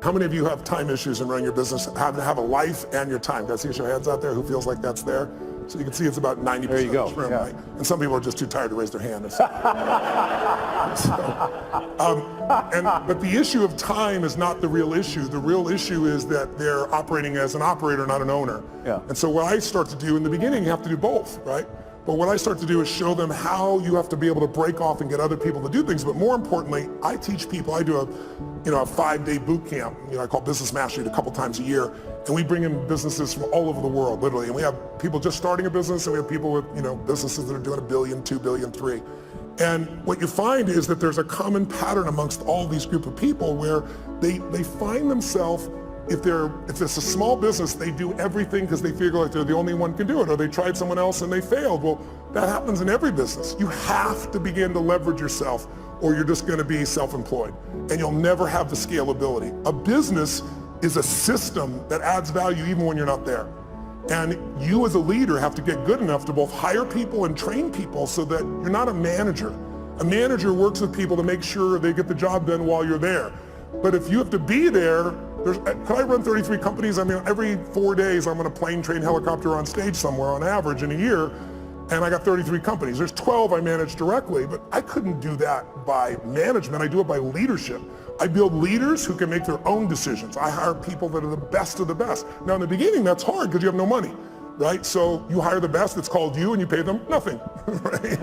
How many of you have time issues in running your business, have a life and your time? Guys, see your hands out there who feels like that's there? So you can see it's about 90% there you go. of this room, Yeah. right? And some people are just too tired to raise their hand. But the issue of time is not the real issue. The real issue is that they're operating as an operator, not an owner. Yeah. And so what I start to do in the beginning, you have to do both, right? But what I start to do is show them how you have to be able to break off and get other people to do things. But more importantly, I teach people, I do a 5-day boot camp, I call Business Mastery a couple times a year. And we bring in businesses from all over the world, literally. And we have people just starting a business, and we have people with, businesses that are doing $1 billion, $2 billion, $3 billion. And what you find is that there's a common pattern amongst all these group of people where they find themselves, if it's a small business, they do everything because they feel like they're the only one who can do it, or they tried someone else and they failed. Well, that happens in every business. You have to begin to leverage yourself, or you're just going to be self-employed, and you'll never have the scalability. A business is a system that adds value even when you're not there. And you as a leader have to get good enough to both hire people and train people so that you're not a manager. A manager works with people to make sure they get the job done while you're there. But if you have to be there, can I run 33 companies? I mean, every 4 days I'm on a plane, train, helicopter on stage somewhere on average in a year, and I got 33 companies. There's 12 I manage directly, but I couldn't do that by management. I do it by leadership. I build leaders who can make their own decisions. I hire people that are the best of the best. Now in the beginning, that's hard because you have no money, right? So you hire the best, it's called you, and you pay them nothing, right?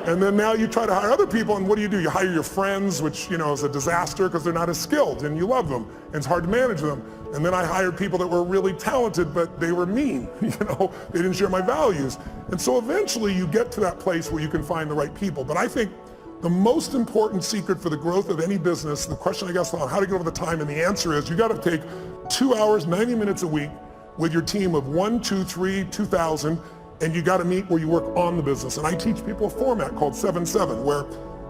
And then now you try to hire other people, and what do? You hire your friends, which is a disaster because they're not as skilled, and you love them, and it's hard to manage them. And then I hired people that were really talented, but they were mean, they didn't share my values. And so eventually you get to that place where you can find the right people. But I think the most important secret for the growth of any business, the question I guess on how to get over the time, and the answer is you got to take 2 hours, 90 minutes a week with your team of 1, 2, 3, 2,000, and you got to meet where you work on the business. And I teach people a format called 7-7, where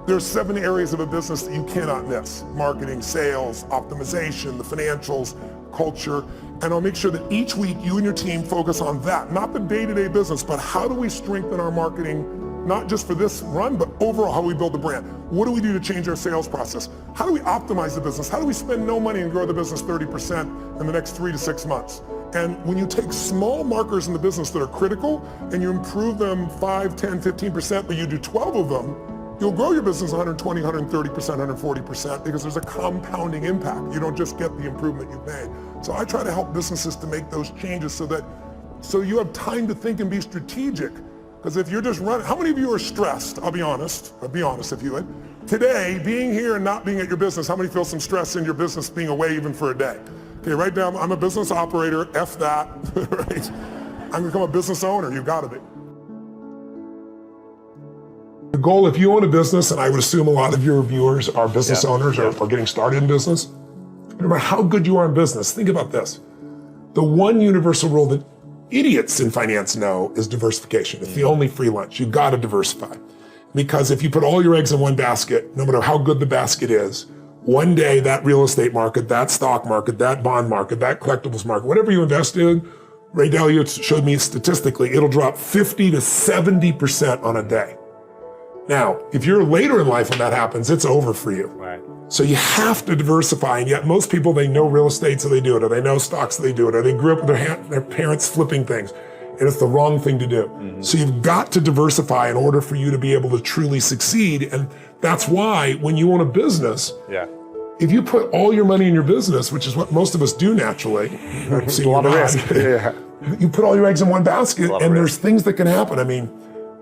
there's 7 areas of a business that you cannot miss: marketing, sales, optimization, the financials, culture. And I'll make sure that each week you and your team focus on that, not the day-to-day business, but how do we strengthen our marketing, not just for this run, but overall how we build the brand. What do we do to change our sales process? How do we optimize the business? How do we spend no money and grow the business 30% in the next 3 to 6 months? And when you take small markers in the business that are critical and you improve them 5, 10, 15%, but you do 12 of them, you'll grow your business 120, 130%, 140% because there's a compounding impact. You don't just get the improvement you've made. So I try to help businesses to make those changes so you have time to think and be strategic. Because if you're just running, how many of you are stressed? I'll be honest if you would. Today, being here and not being at your business, how many feel some stress in your business being away even for a day? Okay, write down, I'm a business operator, F that, right? I'm gonna become a business owner, you gotta be. The goal, if you own a business, and I would assume a lot of your viewers are business owners or getting started in business, no matter how good you are in business, think about this. The one universal rule that idiots in finance know is diversification. It's the only free lunch. You gotta diversify. Because if you put all your eggs in one basket, no matter how good the basket is, one day that real estate market, that stock market, that bond market, that collectibles market, whatever you invest in, Ray Dalio showed me statistically, it'll drop 50 to 70% on a day. Now, if you're later in life when that happens, it's over for you. Right. So you have to diversify, and yet most people, they know real estate, so they do it, or they know stocks, so they do it, or they grew up with their parents flipping things, and it's the wrong thing to do. Mm-hmm. So you've got to diversify in order for you to be able to truly succeed, and that's why when you own a business, if you put all your money in your business, which is what most of us do naturally, a lot of risk. You put all your eggs in one basket, and there's things that can happen. I mean,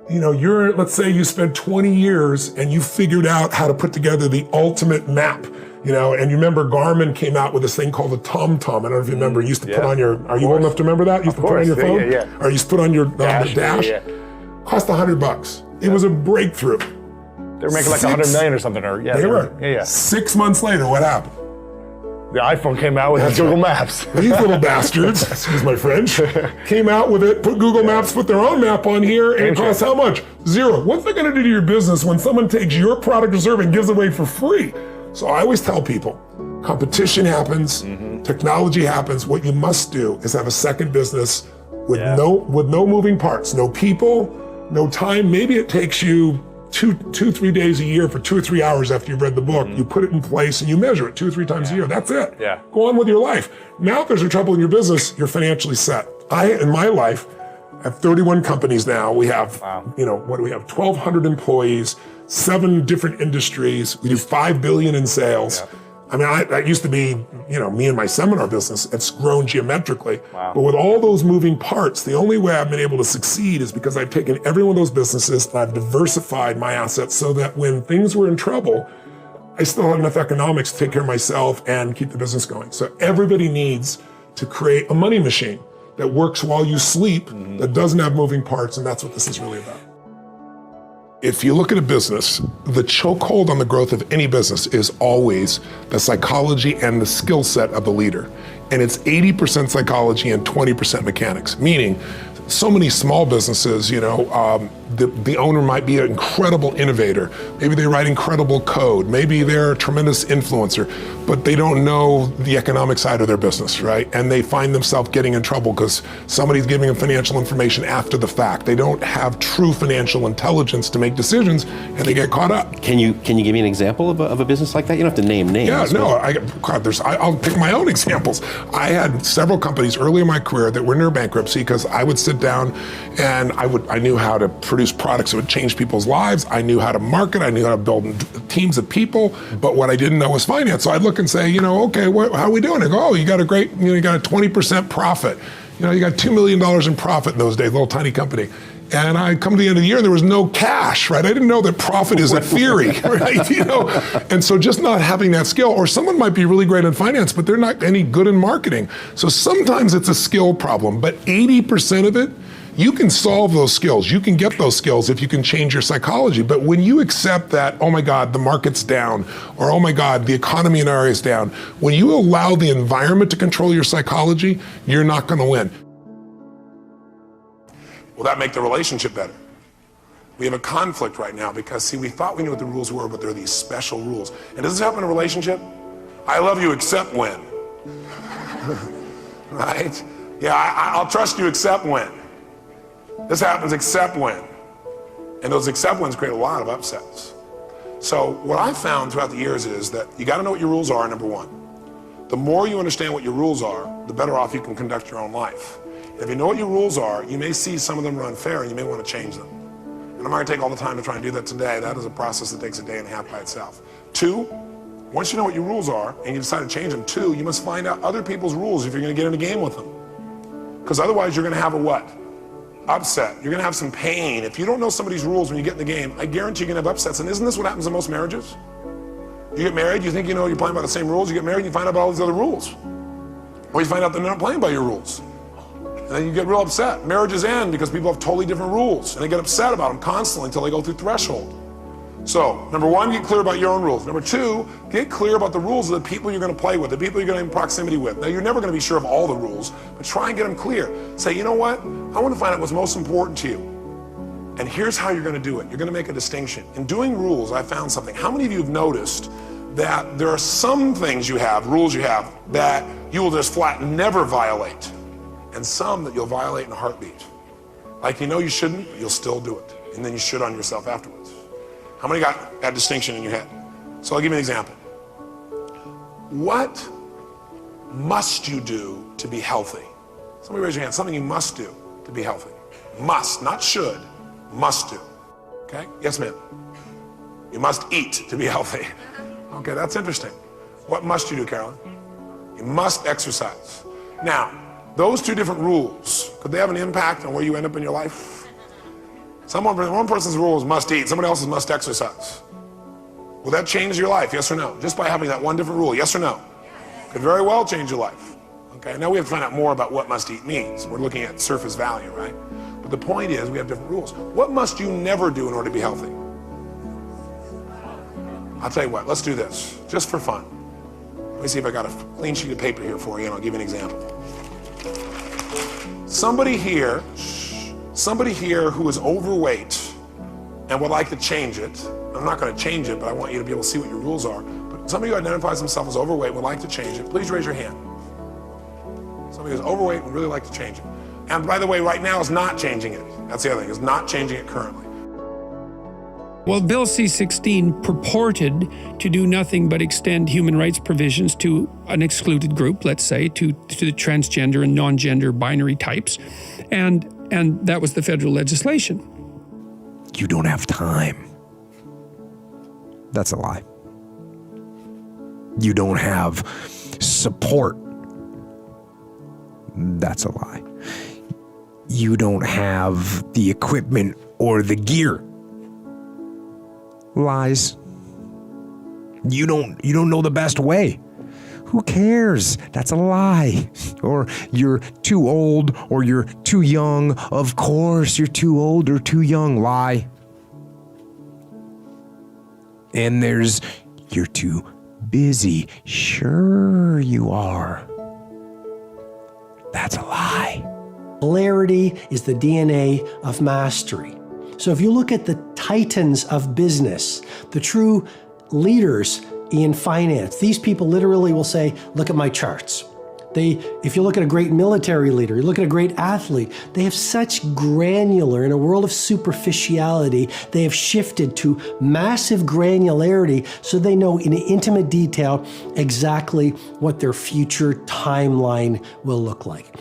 let's say you spent 20 years and you figured out how to put together the ultimate map, and you remember Garmin came out with this thing called the TomTom. I don't know if you remember, you used to put on are you old enough to remember that? You used to put on your phone? Or you used to put on your dash? Cost $100. It was a breakthrough. They were making like 100 million or something, they were. 6 months later, what happened? The iPhone came out with Google Maps. These little bastards, excuse my French, came out with it, put Google Maps, put their own map on here, and it costs how much? $0. What's that gonna do to your business when someone takes your product or service and gives it away for free? So I always tell people, competition happens, technology happens. What you must do is have a second business with no moving parts, no people, no time. Maybe it takes you 3 days a year for 2 or 3 hours after you've read the book. You put it in place and you measure it 2 or 3 times a year. That's it. Yeah. Go on with your life. Now, if there's a trouble in your business, you're financially set. In my life, I have 31 companies now. We have, what do we have? 1,200 employees, 7 different industries. We do $5 billion in sales. Yeah. I mean, that used to be, me and my seminar business. It's grown geometrically. Wow. But with all those moving parts, the only way I've been able to succeed is because I've taken every one of those businesses and I've diversified my assets so that when things were in trouble, I still had enough economics to take care of myself and keep the business going. So everybody needs to create a money machine that works while you sleep, that doesn't have moving parts, and that's what this is really about. If you look at a business, the chokehold on the growth of any business is always the psychology and the skill set of the leader. And it's 80% psychology and 20% mechanics, meaning so many small businesses, the owner might be an incredible innovator. Maybe they write incredible code. Maybe they're a tremendous influencer, but they don't know the economic side of their business, right? And they find themselves getting in trouble because somebody's giving them financial information after the fact. They don't have true financial intelligence to make decisions, and they get caught up. Can you give me an example of a business like that? You don't have to name names. Yeah, no, I'll pick my own examples. I had several companies early in my career that were near bankruptcy because I would sit down and I knew how to produce products that would change people's lives. I knew how to market. I knew how to build teams of people. But what I didn't know was finance. So I'd look and say, okay, how are we doing? I go, oh, you got a great, you got a 20% profit. You got $2 million in profit in those days, little tiny company. And I come to the end of the year and there was no cash, right? I didn't know that profit is a theory, right? And so just not having that skill, or someone might be really great in finance, but they're not any good in marketing. So sometimes it's a skill problem, but 80% of it, you can solve those skills. You can get those skills if you can change your psychology. But when you accept that, oh my God, the market's down, or oh my God, the economy in our area is down, when you allow the environment to control your psychology, you're not going to win. Will that make the relationship better? We have a conflict right now because, see, we thought we knew what the rules were, but there are these special rules. And does this happen in a relationship? I love you except when. Right? Yeah, I'll trust you except when. This happens except when. And those except whens create a lot of upsets. So what I've found throughout the years is that you got to know what your rules are, number one. The more you understand what your rules are, the better off you can conduct your own life. If you know what your rules are, you may see some of them are unfair and you may want to change them. And I'm not going to take all the time to try and do that today. That is a process that takes a day and a half by itself. 2, once you know what your rules are and you decide to change them, 2, you must find out other people's rules if you're going to get in a game with them. Because otherwise you're going to have a what? Upset. You're going to have some pain. If you don't know somebody's rules when you get in the game, I guarantee you're going to have upsets. And isn't this what happens in most marriages? You get married, you think you're playing by the same rules. You get married and you find out about all these other rules. Or you find out they're not playing by your rules. And then you get real upset. Marriages end because people have totally different rules. And they get upset about them constantly until they go through threshold. So, number 1, get clear about your own rules. Number 2, get clear about the rules of the people you're going to play with, the people you're going to be in proximity with. Now, you're never going to be sure of all the rules, but try and get them clear. Say, you know what? I want to find out what's most important to you. And here's how you're going to do it. You're going to make a distinction. In doing rules, I found something. How many of you have noticed that there are some things you have, rules you have, that you will just flat never violate, and some that you'll violate in a heartbeat? Like you shouldn't, but you'll still do it. And then you should on yourself afterwards. How many got that distinction in your head? So I'll give you an example. What must you do to be healthy? Somebody raise your hand. Something you must do to be healthy. Must, not should. Must do. Okay? Yes, ma'am. You must eat to be healthy. Okay, that's interesting. What must you do, Carolyn? You must exercise. Now, those 2 different rules, could they have an impact on where you end up in your life? One person's rule is must eat, somebody else's must exercise. Will that change your life, yes or no? Just by having that one different rule, yes or no? Could very well change your life. Okay, now we have to find out more about what must eat means. We're looking at surface value, right? But the point is, we have different rules. What must you never do in order to be healthy? I'll tell you what, let's do this, just for fun. Let me see if I got a clean sheet of paper here for you, and I'll give you an example. Somebody here who is overweight and would like to change it. I'm not going to change it, but I want you to be able to see what your rules are. But somebody who identifies himself as overweight and would like to change it, please raise your hand. Somebody who's overweight and would really like to change it. And by the way, right now is not changing it. That's the other thing, is not changing it currently. Well, Bill C-16 purported to do nothing but extend human rights provisions to an excluded group, let's say, to the transgender and non-gender binary types. And that was the federal legislation. You don't have time. That's a lie. You don't have support. That's a lie. You don't have the equipment or the gear. Lies. You don't know the best way. Who cares? That's a lie. Or you're too old or you're too young. Of course you're too old or too young. Lie. And there's you're too busy. Sure you are. That's a lie. Clarity is the DNA of mastery. So if you look at the titans of business, the true leaders in finance, these people literally will say, look at my charts. If you look at a great military leader, you look at a great athlete, they have such granular, in a world of superficiality, they have shifted to massive granularity so they know in intimate detail exactly what their future timeline will look like.